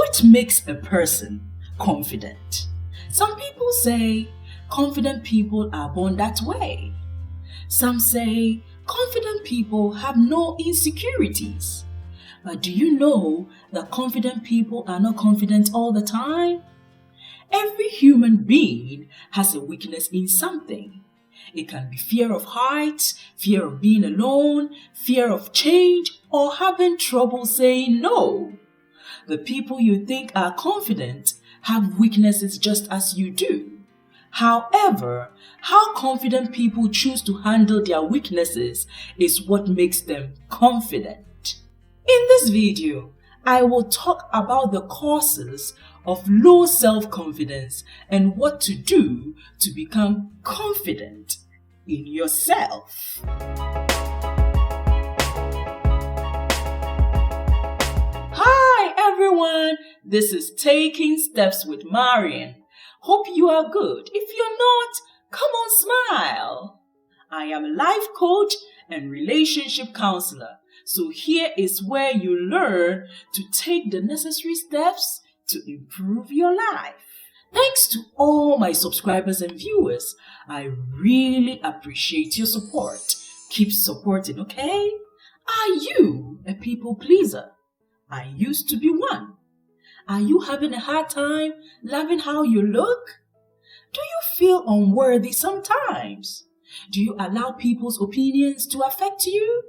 What makes a person confident? Some people say confident people are born that way. Some say confident people have no insecurities. But do you know that confident people are not confident all the time? Every human being has a weakness in something. It can be fear of heights, fear of being alone, fear of change, or having trouble saying no. The people you think are confident have weaknesses just as you do. However, how confident people choose to handle their weaknesses is what makes them confident. In this video, I will talk about the causes of low self-confidence and what to do to become confident in yourself. Hi everyone, this is Taking Steps with Marian. Hope you are good. If you're not, come on, smile. I am a life coach and relationship counselor. So here is where you learn to take the necessary steps to improve your life. Thanks to all my subscribers and viewers. I really appreciate your support. Keep supporting, okay? Are you a people pleaser? I used to be one. Are you having a hard time loving how you look? Do you feel unworthy sometimes? Do you allow people's opinions to affect you?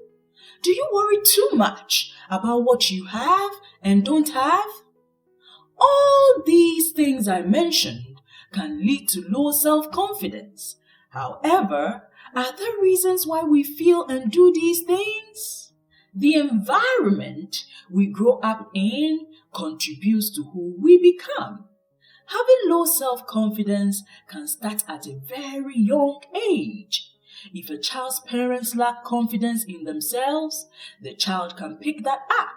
Do you worry too much about what you have and don't have? All these things I mentioned can lead to low self-confidence. However, are there reasons why we feel and do these things? The environment we grow up in contributes to who we become. Having low self-confidence can start at a very young age. If a child's parents lack confidence in themselves, the child can pick that up.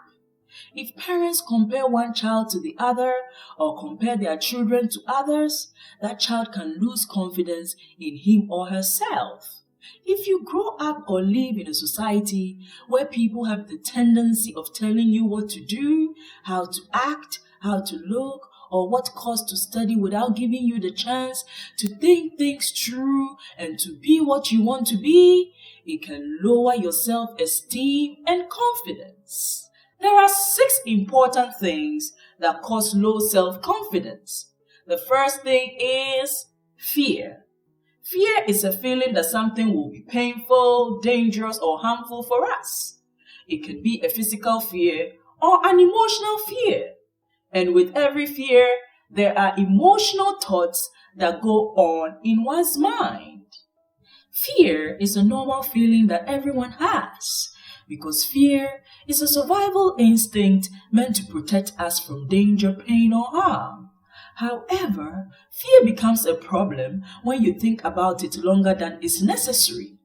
If parents compare one child to the other or compare their children to others, that child can lose confidence in him or herself. If you grow up or live in a society where people have the tendency of telling you what to do, how to act, how to look, or what course to study without giving you the chance to think things through and to be what you want to be, it can lower your self-esteem and confidence. There are 6 important things that cause low self-confidence. The first thing is fear. Fear is a feeling that something will be painful, dangerous, or harmful for us. It can be a physical fear or an emotional fear. And with every fear, there are emotional thoughts that go on in one's mind. Fear is a normal feeling that everyone has because fear is a survival instinct meant to protect us from danger, pain, or harm. However, fear becomes a problem when you think about it longer than is necessary.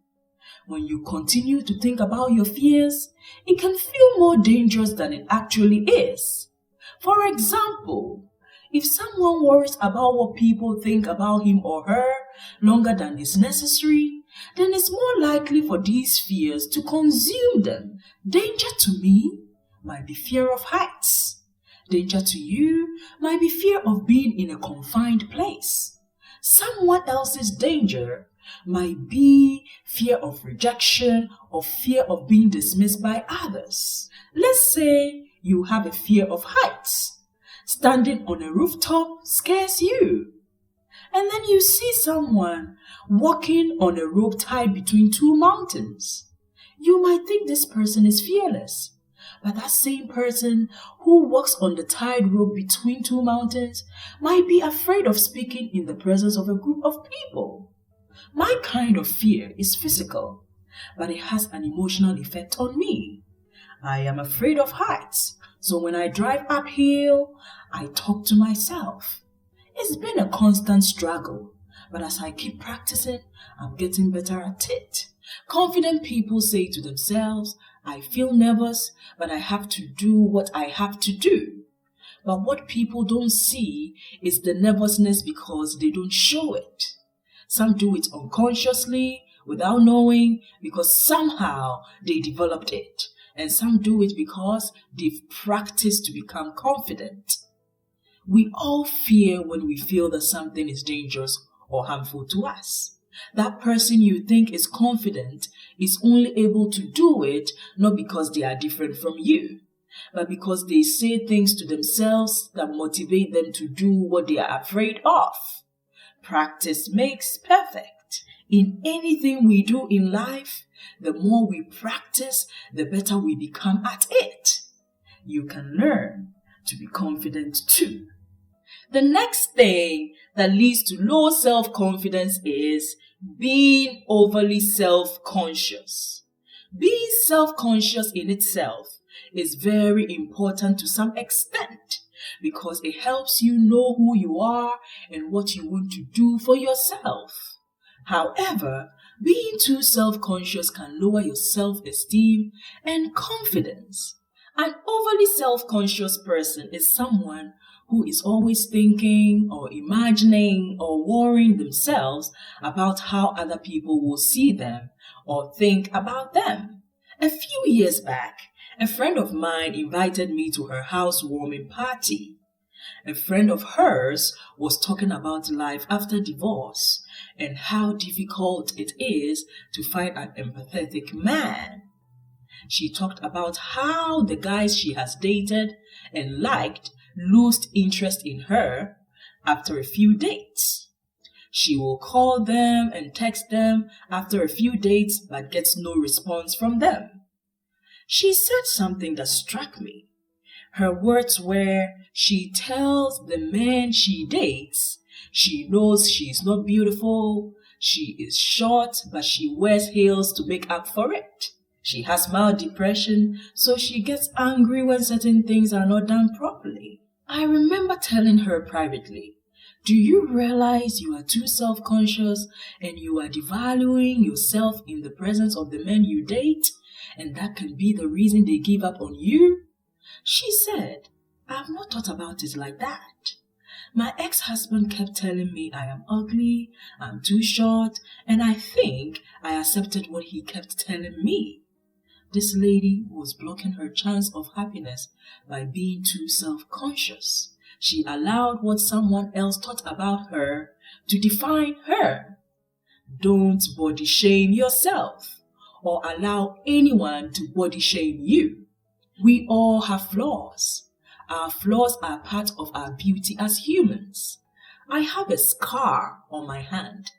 When you continue to think about your fears, it can feel more dangerous than it actually is. For example, if someone worries about what people think about him or her longer than is necessary, then it's more likely for these fears to consume them. Danger to me might be fear of heights. Danger to you might be fear of being in a confined place. Someone else's danger might be fear of rejection or fear of being dismissed by others. Let's say you have a fear of heights. Standing on a rooftop scares you. And then you see someone walking on a rope tied between 2 mountains. You might think this person is fearless. But that same person who walks on the tied rope between 2 mountains might be afraid of speaking in the presence of a group of people. My kind of fear is physical, but it has an emotional effect on me. I am afraid of heights, so when I drive uphill, I talk to myself. It's been a constant struggle, but as I keep practicing, I'm getting better at it. Confident people say to themselves, I feel nervous, but I have to do what I have to do. But what people don't see is the nervousness because they don't show it. Some do it unconsciously, without knowing, because somehow they developed it. And some do it because they've practiced to become confident. We all fear when we feel that something is dangerous or harmful to us. That person you think is confident is only able to do it not because they are different from you, but because they say things to themselves that motivate them to do what they are afraid of. Practice makes perfect. In anything we do in life, the more we practice, the better we become at it. You can learn to be confident too. The next thing that leads to low self-confidence is being overly self-conscious. Being self-conscious in itself is very important to some extent because it helps you know who you are and what you want to do for yourself. However, being too self-conscious can lower your self-esteem and confidence. An overly self-conscious person is someone who is always thinking or imagining or worrying themselves about how other people will see them or think about them. A few years back, a friend of mine invited me to her housewarming party. A friend of hers was talking about life after divorce and how difficult it is to find an empathetic man. She talked about how the guys she has dated and liked lost interest in her after a few dates. She will call them and text them after a few dates but gets no response from them. She said something that struck me. Her words were, she tells the men she dates she knows she is not beautiful, she is short, but she wears heels to make up for it. She has mild depression, so she gets angry when certain things are not done properly. I remember telling her privately, do you realize you are too self-conscious and you are devaluing yourself in the presence of the men you date, and that can be the reason they give up on you? She said, I have not thought about it like that. My ex-husband kept telling me I am ugly, I'm too short, and I think I accepted what he kept telling me. This lady was blocking her chance of happiness by being too self-conscious. She allowed what someone else thought about her to define her. Don't body shame yourself or allow anyone to body shame you. We all have flaws. Our flaws are part of our beauty as humans. I have a scar on my hand,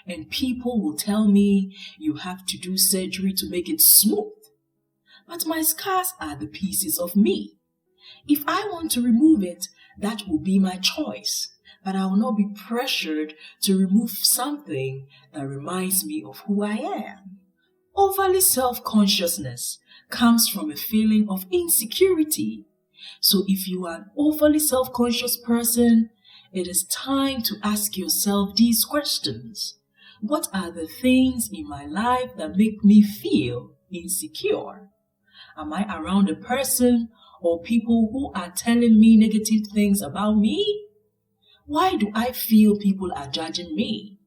and people will tell me you have to do surgery to make it smooth. But my scars are the pieces of me. If I want to remove it, that will be my choice. But I will not be pressured to remove something that reminds me of who I am. Overly self-consciousness comes from a feeling of insecurity. So if you are an overly self-conscious person, it is time to ask yourself these questions. What are the things in my life that make me feel insecure? Am I around a person or people who are telling me negative things about me? Why do I feel people are judging me?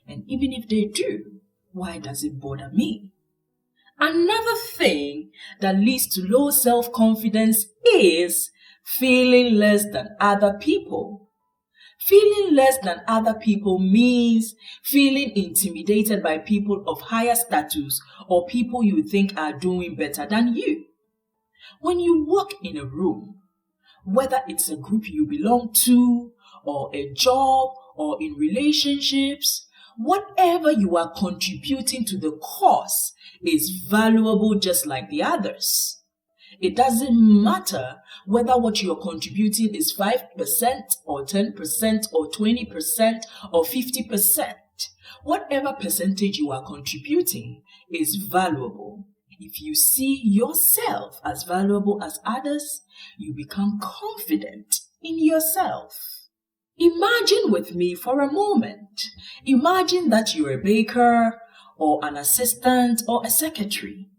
And even if they do, why does it bother me? Another thing that leads to low self-confidence is feeling less than other people. Feeling less than other people means feeling intimidated by people of higher status or people you think are doing better than you. When you walk in a room, whether it's a group you belong to, or a job, or in relationships, whatever you are contributing to the cause is valuable just like the others. It doesn't matter whether what you're contributing is 5% or 10% or 20% or 50%. Whatever percentage you are contributing is valuable. If you see yourself as valuable as others, you become confident in yourself. Imagine with me for a moment. Imagine that you're a baker or an assistant or a secretary.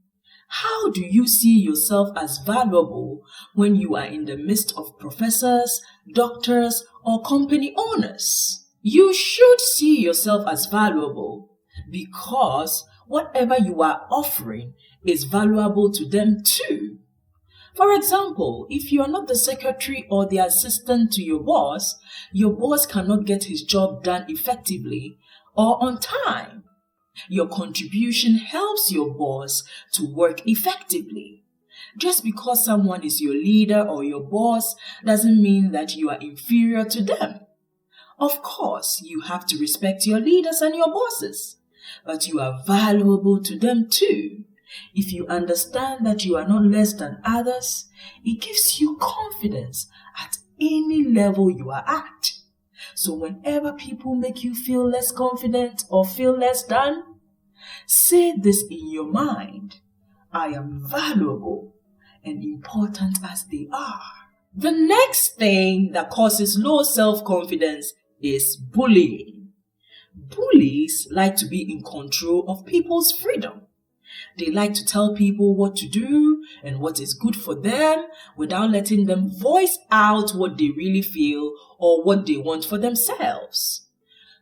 How do you see yourself as valuable when you are in the midst of professors, doctors, or company owners? You should see yourself as valuable because whatever you are offering is valuable to them too. For example, if you are not the secretary or the assistant to your boss cannot get his job done effectively or on time. Your contribution helps your boss to work effectively. Just because someone is your leader or your boss doesn't mean that you are inferior to them. Of course, you have to respect your leaders and your bosses, but you are valuable to them too. If you understand that you are not less than others, it gives you confidence at any level you are at. So whenever people make you feel less confident or feel less than, say this in your mind: I am valuable and important as they are. The next thing that causes low self-confidence is bullying. Bullies like to be in control of people's freedom. They like to tell people what to do and what is good for them without letting them voice out what they really feel or what they want for themselves.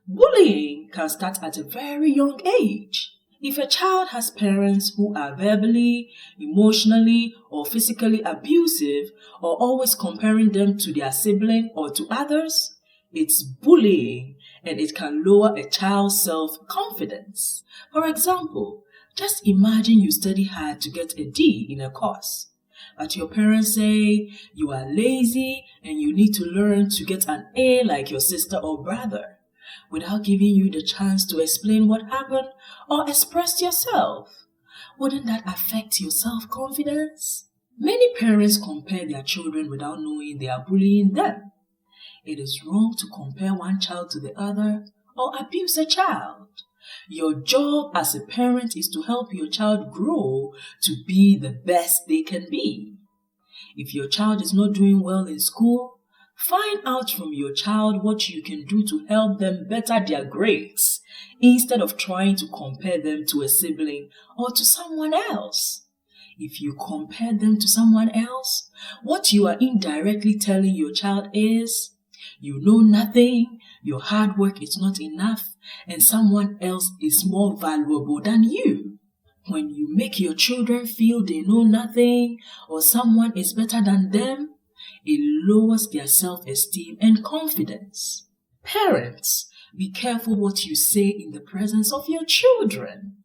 Bullying can start at a very young age. If a child has parents who are verbally, emotionally, or physically abusive, or always comparing them to their sibling or to others, it's bullying, and it can lower a child's self-confidence. For example, just imagine you study hard to get a D in a course, but your parents say you are lazy and you need to learn to get an A like your sister or brother, without giving you the chance to explain what happened or express yourself. Wouldn't that affect your self-confidence? Many parents compare their children without knowing they are bullying them. It is wrong to compare one child to the other or abuse a child. Your job as a parent is to help your child grow to be the best they can be. If your child is not doing well in school, find out from your child what you can do to help them better their grades, instead of trying to compare them to a sibling or to someone else. If you compare them to someone else, what you are indirectly telling your child is, you know nothing, your hard work is not enough, and someone else is more valuable than you. When you make your children feel they know nothing or someone is better than them, it lowers their self-esteem and confidence. Parents, be careful what you say in the presence of your children.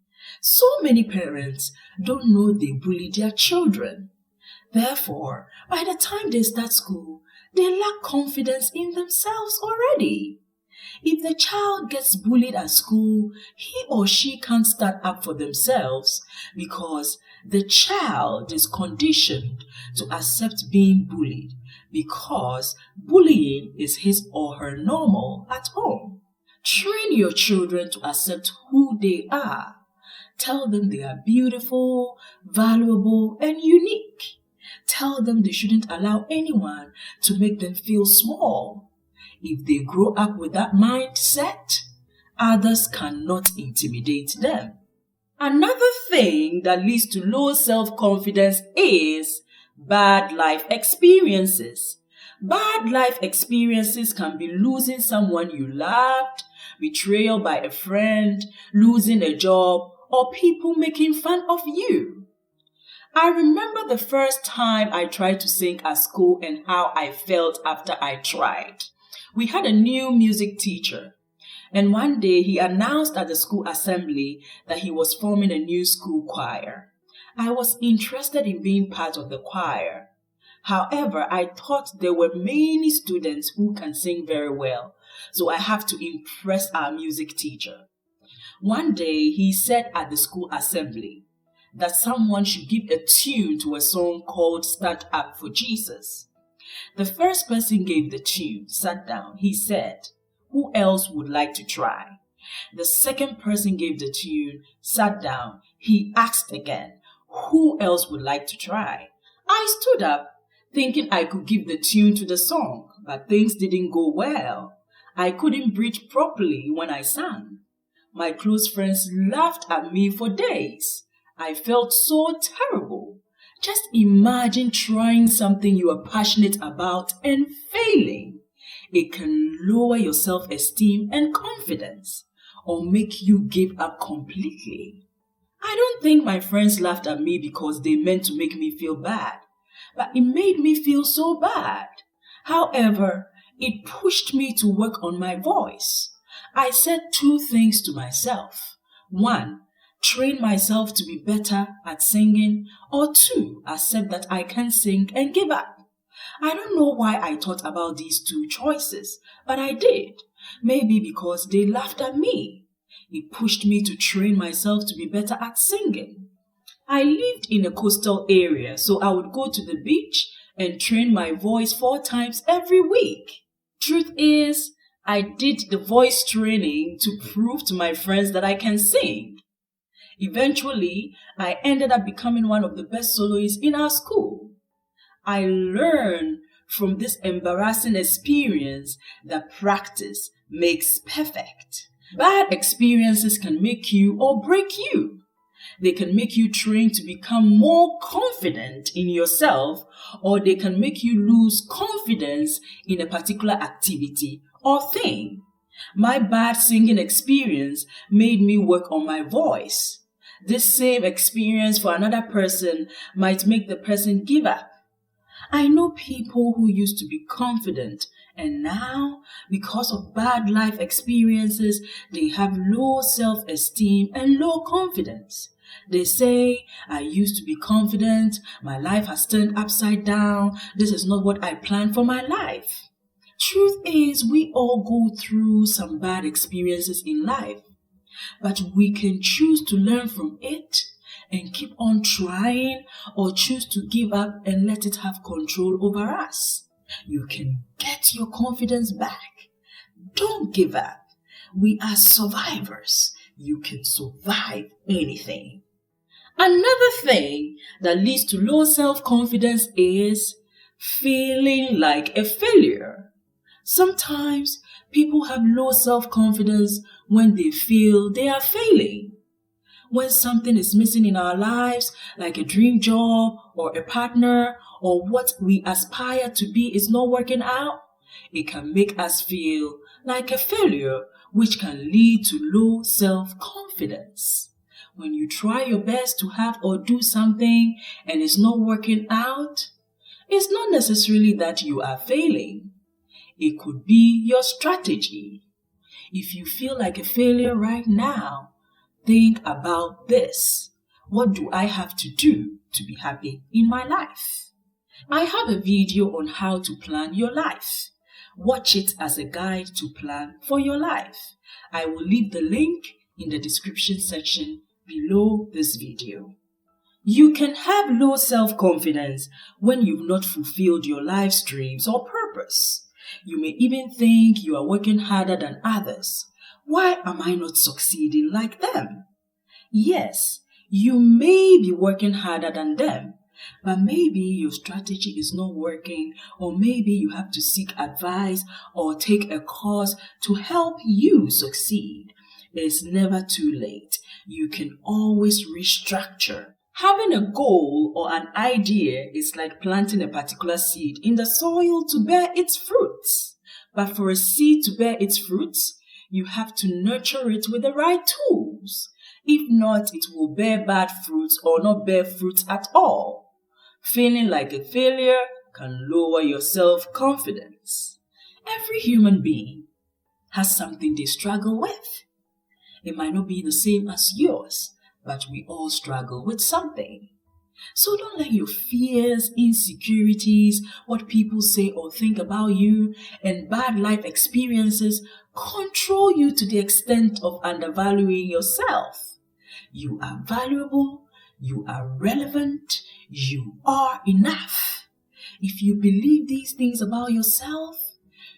So many parents don't know they bully their children. Therefore, by the time they start school, they lack confidence in themselves already. If the child gets bullied at school, he or she can't stand up for themselves because the child is conditioned to accept being bullied because bullying is his or her normal at home. Train your children to accept who they are. Tell them they are beautiful, valuable, and unique. Tell them they shouldn't allow anyone to make them feel small. If they grow up with that mindset, others cannot intimidate them. Another thing that leads to low self-confidence is bad life experiences. Bad life experiences can be losing someone you loved, betrayal by a friend, losing a job, or people making fun of you. I remember the first time I tried to sing at school and how I felt after I tried. We had a new music teacher, and one day he announced at the school assembly that he was forming a new school choir. I was interested in being part of the choir. However, I thought there were many students who can sing very well, so I have to impress our music teacher. One day he said at the school assembly that someone should give a tune to a song called Stand Up for Jesus. The first person gave the tune, sat down. He said, "Who else would like to try?" The second person gave the tune, sat down. He asked again, "Who else would like to try?" I stood up, thinking I could give the tune to the song, but things didn't go well. I couldn't breathe properly when I sang. My close friends laughed at me for days. I felt so terrible. Just imagine trying something you are passionate about and failing. It can lower your self-esteem and confidence, or make you give up completely. I don't think my friends laughed at me because they meant to make me feel bad, but it made me feel so bad. However, it pushed me to work on my voice. I said 2 things to myself. 1, train myself to be better at singing, or 2, accept that I can't sing and give up. I don't know why I thought about these 2 choices, but I did. Maybe because they laughed at me. It pushed me to train myself to be better at singing. I lived in a coastal area, so I would go to the beach and train my voice 4 times every week. Truth is, I did the voice training to prove to my friends that I can sing. Eventually, I ended up becoming one of the best soloists in our school. I learned from this embarrassing experience that practice makes perfect. Bad experiences can make you or break you. They can make you train to become more confident in yourself, or they can make you lose confidence in a particular activity or thing. My bad singing experience made me work on my voice. This same experience for another person might make the person give up. I know people who used to be confident, and now, because of bad life experiences, they have low self-esteem and low confidence. They say, I used to be confident, my life has turned upside down, this is not what I planned for my life. Truth is, we all go through some bad experiences in life, but we can choose to learn from it and keep on trying, or choose to give up and let it have control over us. You can get your confidence back. Don't give up. We are survivors. You can survive anything. Another thing that leads to low self-confidence is feeling like a failure. Sometimes people have low self-confidence when they feel they are failing. When something is missing in our lives, like a dream job or a partner, or what we aspire to be is not working out, it can make us feel like a failure, which can lead to low self-confidence. When you try your best to have or do something and it's not working out, it's not necessarily that you are failing. It could be your strategy. If you feel like a failure right now, think about this. What do I have to do to be happy in my life? I have a video on how to plan your life. Watch it as a guide to plan for your life. I will leave the link in the description section below this video. You can have low self-confidence when you've not fulfilled your life's dreams or purpose. You may even think you are working harder than others. Why am I not succeeding like them? Yes, you may be working harder than them, but maybe your strategy is not working, or maybe you have to seek advice or take a course to help you succeed. It's never too late. You can always restructure. Having a goal or an idea is like planting a particular seed in the soil to bear its fruits. But for a seed to bear its fruits, you have to nurture it with the right tools. If not, it will bear bad fruits or not bear fruits at all. Feeling like a failure can lower your self-confidence. Every human being has something they struggle with. It might not be the same as yours, but we all struggle with something. So don't let your fears, insecurities, what people say or think about you, and bad life experiences control you to the extent of undervaluing yourself. You are valuable, you are relevant, you are enough. If you believe these things about yourself,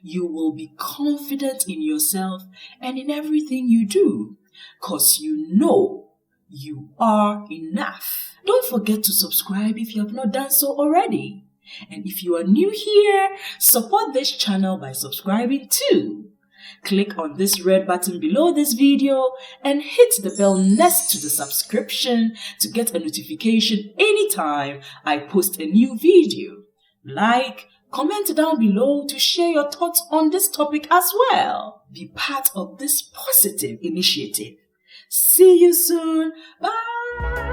you will be confident in yourself and in everything you do, because you know you are enough. Don't forget to subscribe if you have not done so already. And if you are new here, support this channel by subscribing too. Click on this red button below this video and hit the bell next to the subscription to get a notification anytime I post a new video. Like, comment down below to share your thoughts on this topic as well. Be part of this positive initiative. See you soon. Bye.